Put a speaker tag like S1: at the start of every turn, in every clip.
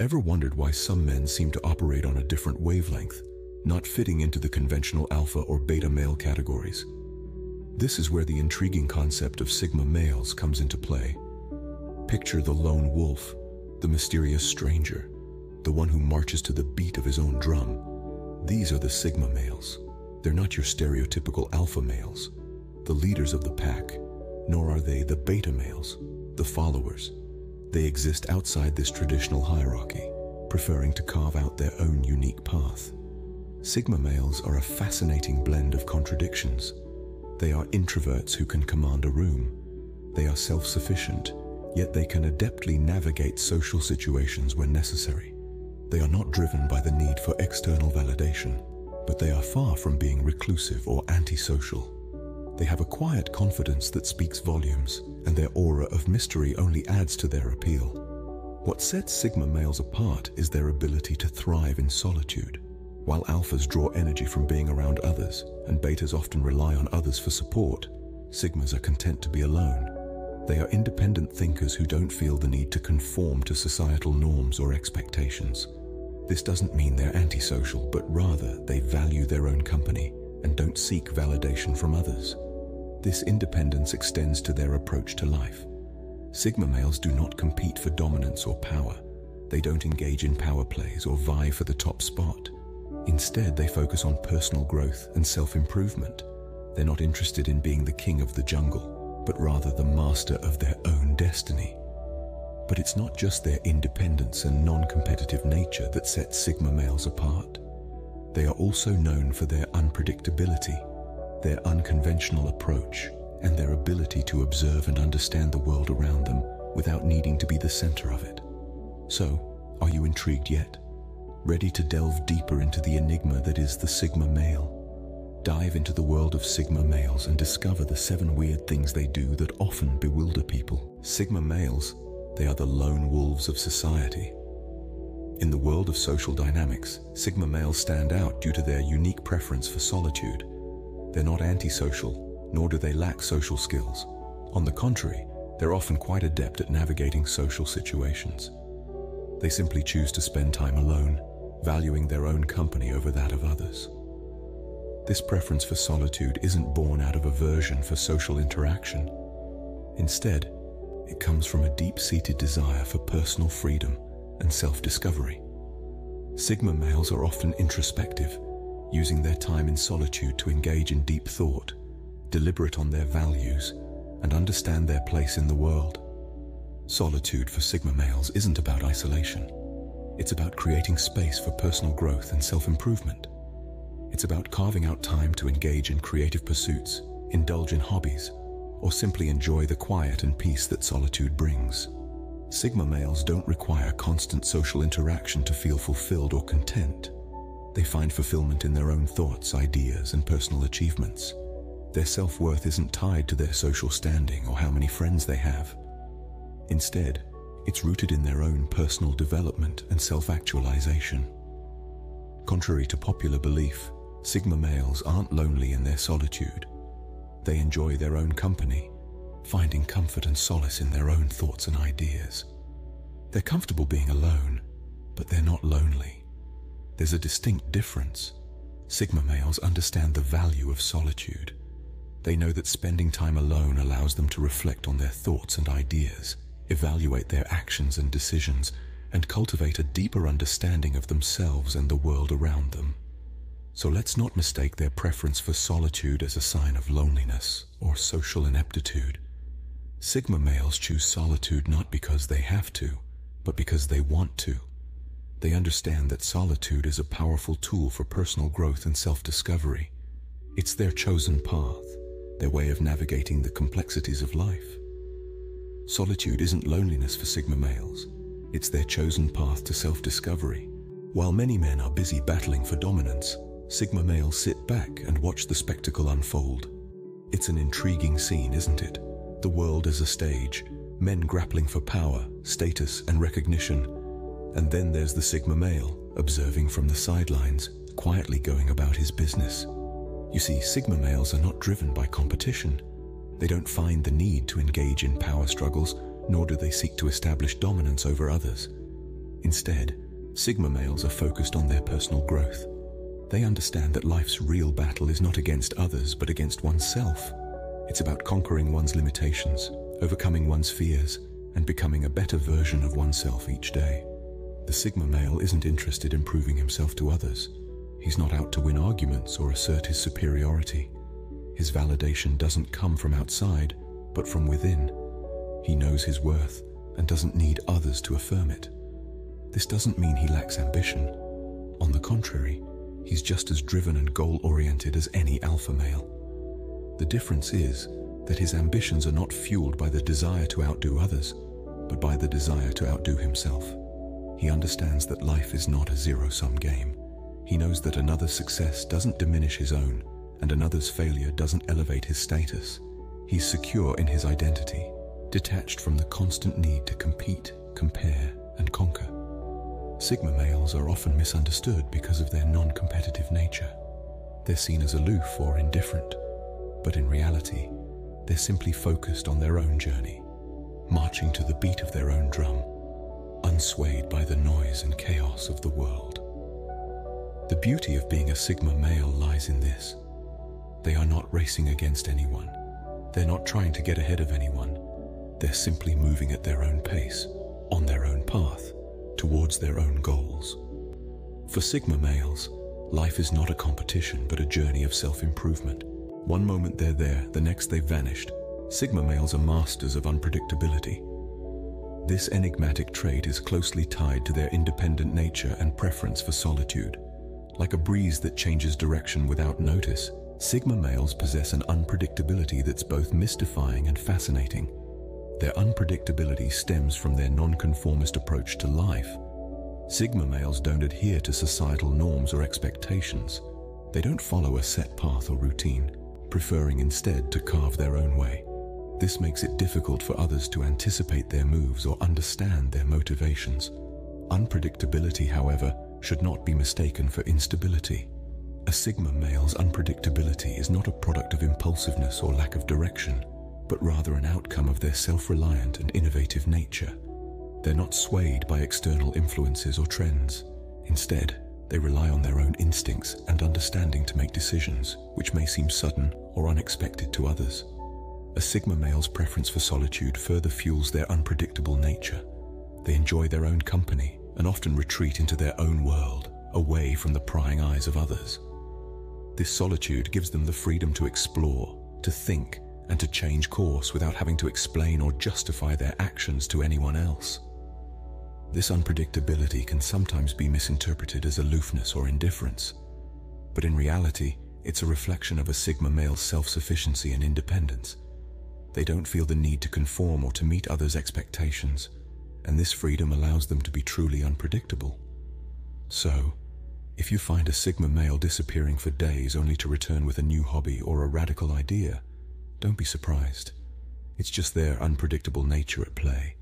S1: Ever wondered why some men seem to operate on a different wavelength, not fitting into the conventional alpha or beta male categories? This is where the intriguing concept of sigma males comes into play. Picture the lone wolf, the mysterious stranger, the one who marches to the beat of his own drum. These are the sigma males. They're not your stereotypical alpha males, the leaders of the pack, nor are they the beta males, the followers. They exist outside this traditional hierarchy, preferring to carve out their own unique path. Sigma males are a fascinating blend of contradictions. They are introverts who can command a room. They are self-sufficient, yet they can adeptly navigate social situations when necessary. They are not driven by the need for external validation, but they are far from being reclusive or antisocial. They have a quiet confidence that speaks volumes, and their aura of mystery only adds to their appeal. What sets sigma males apart is their ability to thrive in solitude. While alphas draw energy from being around others, and betas often rely on others for support, sigmas are content to be alone. They are independent thinkers who don't feel the need to conform to societal norms or expectations. This doesn't mean they're antisocial, but rather they value their own company and don't seek validation from others. This independence extends to their approach to life. Sigma males do not compete for dominance or power. They don't engage in power plays or vie for the top spot. Instead, they focus on personal growth and self-improvement. They're not interested in being the king of the jungle, but rather the master of their own destiny. But it's not just their independence and non-competitive nature that sets sigma males apart. They are also known for their unpredictability, their unconventional approach, and their ability to observe and understand the world around them without needing to be the center of it. So, are you intrigued yet? Ready to delve deeper into the enigma that is the sigma male? Dive into the world of sigma males and discover the 7 weird things they do that often bewilder people. Sigma males, they are the lone wolves of society. In the world of social dynamics, sigma males stand out due to their unique preference for solitude. They're not antisocial, nor do they lack social skills. On the contrary, they're often quite adept at navigating social situations. They simply choose to spend time alone, valuing their own company over that of others. This preference for solitude isn't born out of aversion for social interaction. Instead, it comes from a deep-seated desire for personal freedom and self-discovery. Sigma males are often introspective, using their time in solitude to engage in deep thought, deliberate on their values, and understand their place in the world. Solitude for sigma males isn't about isolation. It's about creating space for personal growth and self-improvement. It's about carving out time to engage in creative pursuits, indulge in hobbies, or simply enjoy the quiet and peace that solitude brings. Sigma males don't require constant social interaction to feel fulfilled or content. They find fulfillment in their own thoughts, ideas, and personal achievements. Their self-worth isn't tied to their social standing or how many friends they have. Instead, it's rooted in their own personal development and self-actualization. Contrary to popular belief, sigma males aren't lonely in their solitude. They enjoy their own company, finding comfort and solace in their own thoughts and ideas. They're comfortable being alone, but they're not lonely. There's a distinct difference. Sigma males understand the value of solitude. They know that spending time alone allows them to reflect on their thoughts and ideas, evaluate their actions and decisions, and cultivate a deeper understanding of themselves and the world around them. So let's not mistake their preference for solitude as a sign of loneliness or social ineptitude. Sigma males choose solitude not because they have to, but because they want to. They understand that solitude is a powerful tool for personal growth and self-discovery. It's their chosen path, their way of navigating the complexities of life. Solitude isn't loneliness for sigma males. It's their chosen path to self-discovery. While many men are busy battling for dominance, sigma males sit back and watch the spectacle unfold. It's an intriguing scene, isn't it? The world is a stage, men grappling for power, status, and recognition. And then there's the sigma male, observing from the sidelines, quietly going about his business. You see, sigma males are not driven by competition. They don't find the need to engage in power struggles, nor do they seek to establish dominance over others. Instead, Sigma males are focused on their personal growth. They understand that life's real battle is not against others, but against oneself. It's about conquering one's limitations, overcoming one's fears, and becoming a better version of oneself each day. The Sigma male isn't interested in proving himself to others. He's not out to win arguments or assert his superiority. His validation doesn't come from outside, but from within. He knows his worth and doesn't need others to affirm it. This doesn't mean he lacks ambition. On the contrary, he's just as driven and goal-oriented as any alpha male. The difference is that his ambitions are not fueled by the desire to outdo others, but by the desire to outdo himself. He understands that life is not a zero-sum game. He knows that another's success doesn't diminish his own, and another's failure doesn't elevate his status. He's secure in his identity, detached from the constant need to compete, compare, and conquer. Sigma males are often misunderstood because of their non-competitive nature. They're seen as aloof or indifferent, but in reality, they're simply focused on their own journey, marching to the beat of their own drum, unswayed by the noise and chaos of the world. The beauty of being a Sigma male lies in this. They are not racing against anyone. They're not trying to get ahead of anyone. They're simply moving at their own pace, on their own path, towards their own goals. For Sigma males, life is not a competition but a journey of self-improvement. One moment they're there, the next they've vanished. Sigma males are masters of unpredictability. This enigmatic trait is closely tied to their independent nature and preference for solitude. Like a breeze that changes direction without notice, Sigma males possess an unpredictability that's both mystifying and fascinating. Their unpredictability stems from their nonconformist approach to life. Sigma males don't adhere to societal norms or expectations. They don't follow a set path or routine, preferring instead to carve their own way. This makes it difficult for others to anticipate their moves or understand their motivations. Unpredictability, however, should not be mistaken for instability. A Sigma male's unpredictability is not a product of impulsiveness or lack of direction, but rather an outcome of their self-reliant and innovative nature. They're not swayed by external influences or trends. Instead, they rely on their own instincts and understanding to make decisions, which may seem sudden or unexpected to others. A Sigma male's preference for solitude further fuels their unpredictable nature. They enjoy their own company and often retreat into their own world, away from the prying eyes of others. This solitude gives them the freedom to explore, to think, and to change course without having to explain or justify their actions to anyone else. This unpredictability can sometimes be misinterpreted as aloofness or indifference, but in reality, it's a reflection of a Sigma male's self-sufficiency and independence. They don't feel the need to conform or to meet others' expectations, and this freedom allows them to be truly unpredictable. So, if you find a Sigma male disappearing for days only to return with a new hobby or a radical idea, don't be surprised. It's just their unpredictable nature at play.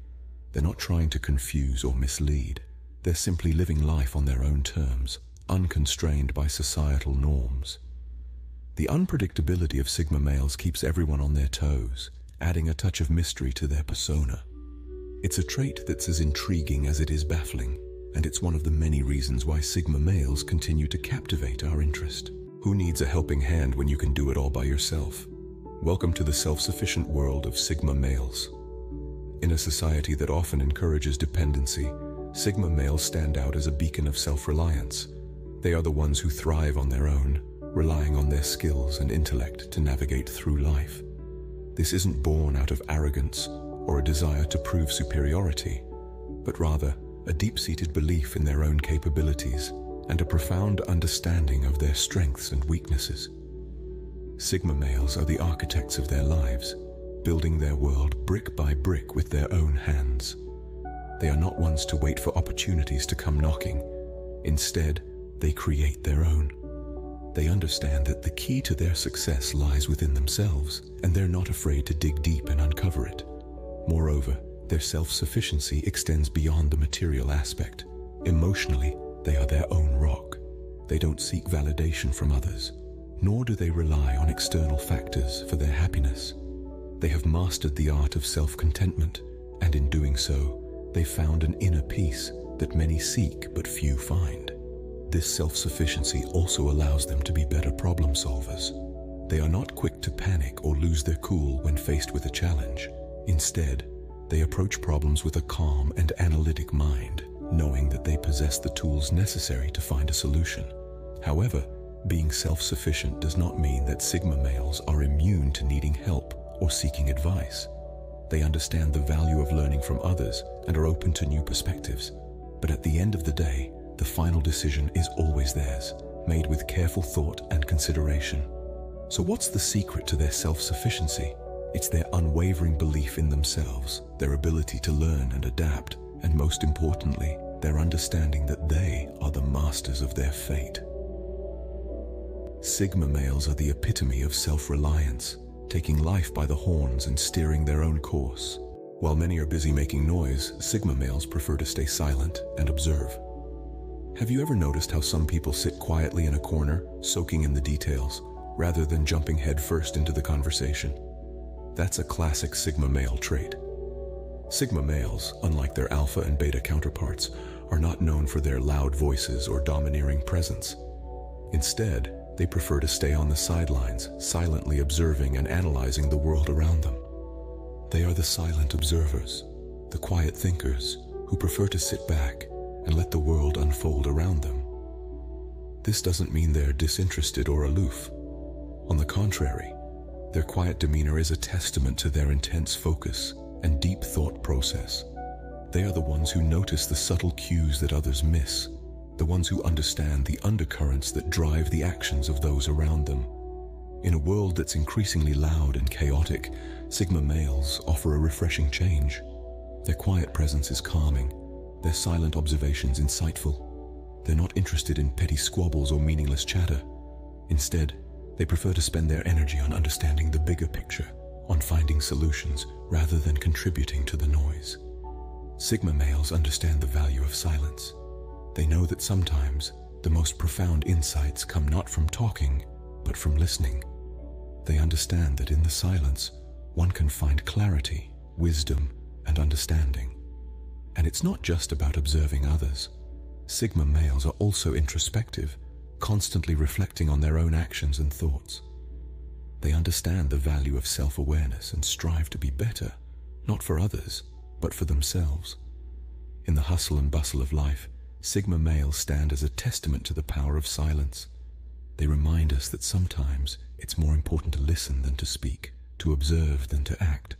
S1: They're not trying to confuse or mislead. They're simply living life on their own terms, unconstrained by societal norms. The unpredictability of Sigma males keeps everyone on their toes, adding a touch of mystery to their persona. It's a trait that's as intriguing as it is baffling, and it's one of the many reasons why Sigma males continue to captivate our interest. Who needs a helping hand when you can do it all by yourself? Welcome to the self-sufficient world of Sigma males. In a society that often encourages dependency, Sigma males stand out as a beacon of self-reliance. They are the ones who thrive on their own, relying on their skills and intellect to navigate through life. This isn't born out of arrogance or a desire to prove superiority, but rather a deep-seated belief in their own capabilities and a profound understanding of their strengths and weaknesses. Sigma males are the architects of their lives, building their world brick by brick with their own hands. They are not ones to wait for opportunities to come knocking. Instead, they create their own. They understand that the key to their success lies within themselves, and they're not afraid to dig deep and uncover it. Moreover, their self-sufficiency extends beyond the material aspect. Emotionally, they are their own rock. They don't seek validation from others, nor do they rely on external factors for their happiness. They have mastered the art of self-contentment, and in doing so, they found an inner peace that many seek but few find. This self-sufficiency also allows them to be better problem solvers. They are not quick to panic or lose their cool when faced with a challenge. Instead, they approach problems with a calm and analytic mind, knowing that they possess the tools necessary to find a solution. However, being self-sufficient does not mean that Sigma males are immune to needing help or seeking advice. They understand the value of learning from others and are open to new perspectives. But at the end of the day, the final decision is always theirs, made with careful thought and consideration. So what's the secret to their self-sufficiency? It's their unwavering belief in themselves, their ability to learn and adapt, and most importantly, their understanding that they are the masters of their fate. Sigma males are the epitome of self-reliance, taking life by the horns and steering their own course. While many are busy making noise, Sigma males prefer to stay silent and observe. Have you ever noticed how some people sit quietly in a corner, soaking in the details, rather than jumping headfirst into the conversation? That's a classic Sigma male trait. Sigma males, unlike their alpha and beta counterparts, are not known for their loud voices or domineering presence. Instead, they prefer to stay on the sidelines, silently observing and analyzing the world around them. They are the silent observers, the quiet thinkers, who prefer to sit back and let the world unfold around them. This doesn't mean they're disinterested or aloof. On the contrary, their quiet demeanor is a testament to their intense focus and deep thought process. They are the ones who notice the subtle cues that others miss, the ones who understand the undercurrents that drive the actions of those around them. In a world that's increasingly loud and chaotic, Sigma males offer a refreshing change. Their quiet presence is calming, their silent observations insightful. They're not interested in petty squabbles or meaningless chatter. Instead, they prefer to spend their energy on understanding the bigger picture, on finding solutions rather than contributing to the noise. Sigma males understand the value of silence. They know that sometimes the most profound insights come not from talking, but from listening. They understand that in the silence, one can find clarity, wisdom, and understanding. And it's not just about observing others. Sigma males are also introspective, constantly reflecting on their own actions and thoughts. They understand the value of self-awareness and strive to be better, not for others, but for themselves. In the hustle and bustle of life, Sigma males stand as a testament to the power of silence. They remind us that sometimes it's more important to listen than to speak, to observe than to act.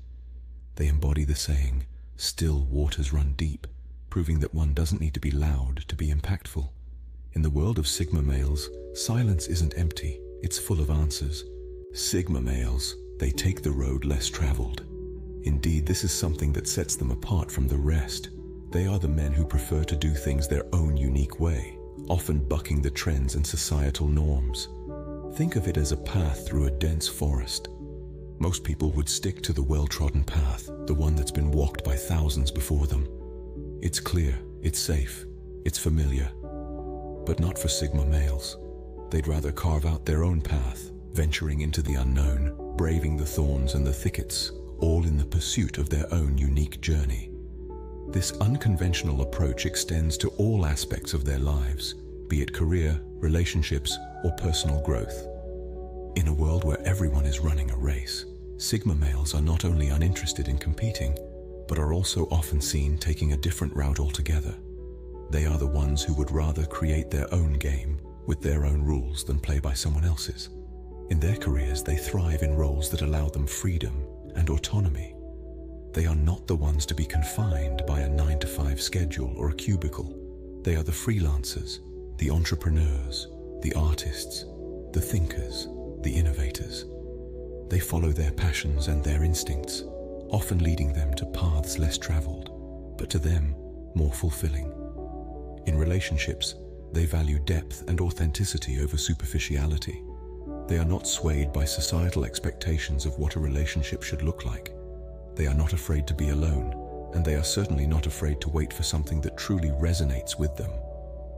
S1: They embody the saying, "Still waters run deep," proving that one doesn't need to be loud to be impactful. In the world of Sigma males, silence isn't empty, it's full of answers. Sigma males, they take the road less traveled. Indeed, this is something that sets them apart from the rest. They are the men who prefer to do things their own unique way, often bucking the trends and societal norms. Think of it as a path through a dense forest. Most people would stick to the well-trodden path, the one that's been walked by thousands before them. It's clear, it's safe, it's familiar. But not for Sigma males. They'd rather carve out their own path, venturing into the unknown, braving the thorns and the thickets, all in the pursuit of their own unique journey. This unconventional approach extends to all aspects of their lives, be it career, relationships, or personal growth. In a world where everyone is running a race, Sigma males are not only uninterested in competing, but are also often seen taking a different route altogether. They are the ones who would rather create their own game with their own rules than play by someone else's. In their careers, they thrive in roles that allow them freedom and autonomy. They are not the ones to be confined by a 9-to-5 schedule or a cubicle. They are the freelancers, the entrepreneurs, the artists, the thinkers, the innovators. They follow their passions and their instincts, often leading them to paths less traveled, but to them, more fulfilling. In relationships, they value depth and authenticity over superficiality. They are not swayed by societal expectations of what a relationship should look like. They are not afraid to be alone, and they are certainly not afraid to wait for something that truly resonates with them.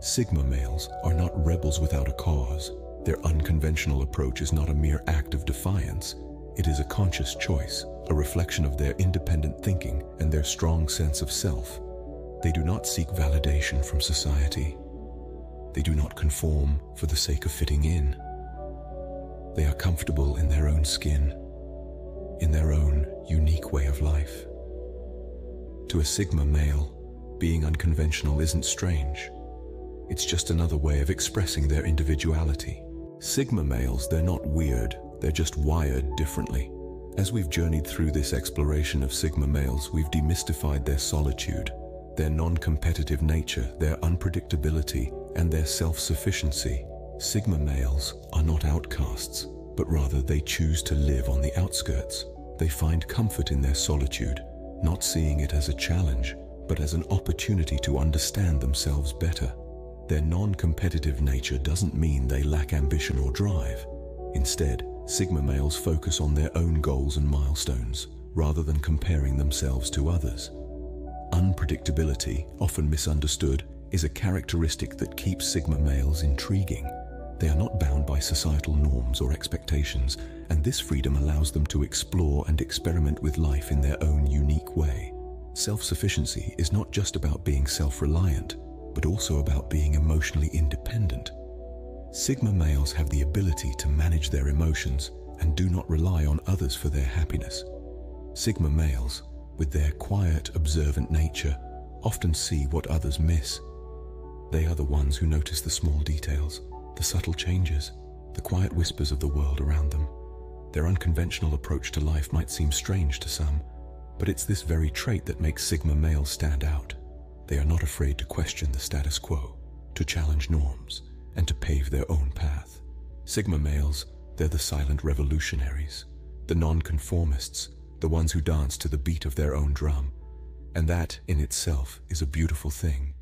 S1: Sigma males are not rebels without a cause. Their unconventional approach is not a mere act of defiance. It is a conscious choice, a reflection of their independent thinking and their strong sense of self. They do not seek validation from society. They do not conform for the sake of fitting in. They are comfortable in their own skin, in their own unique way of life. To a Sigma male, being unconventional isn't strange. It's just another way of expressing their individuality. Sigma males, they're not weird, they're just wired differently. As we've journeyed through this exploration of Sigma males, we've demystified their solitude, their non-competitive nature, their unpredictability, and their self-sufficiency. Sigma males are not outcasts, but rather they choose to live on the outskirts. They find comfort in their solitude, not seeing it as a challenge, but as an opportunity to understand themselves better. Their non-competitive nature doesn't mean they lack ambition or drive. Instead, Sigma males focus on their own goals and milestones, rather than comparing themselves to others. Unpredictability, often misunderstood, is a characteristic that keeps Sigma males intriguing. They are not bound by societal norms or expectations, and this freedom allows them to explore and experiment with life in their own unique way. Self-sufficiency is not just about being self-reliant, but also about being emotionally independent. Sigma males have the ability to manage their emotions and do not rely on others for their happiness. Sigma males, with their quiet, observant nature, often see what others miss. They are the ones who notice the small details, the subtle changes, the quiet whispers of the world around them. Their unconventional approach to life might seem strange to some, but it's this very trait that makes Sigma males stand out. They are not afraid to question the status quo, to challenge norms, and to pave their own path. Sigma males, they're the silent revolutionaries, the non-conformists, the ones who dance to the beat of their own drum. And that, in itself, is a beautiful thing.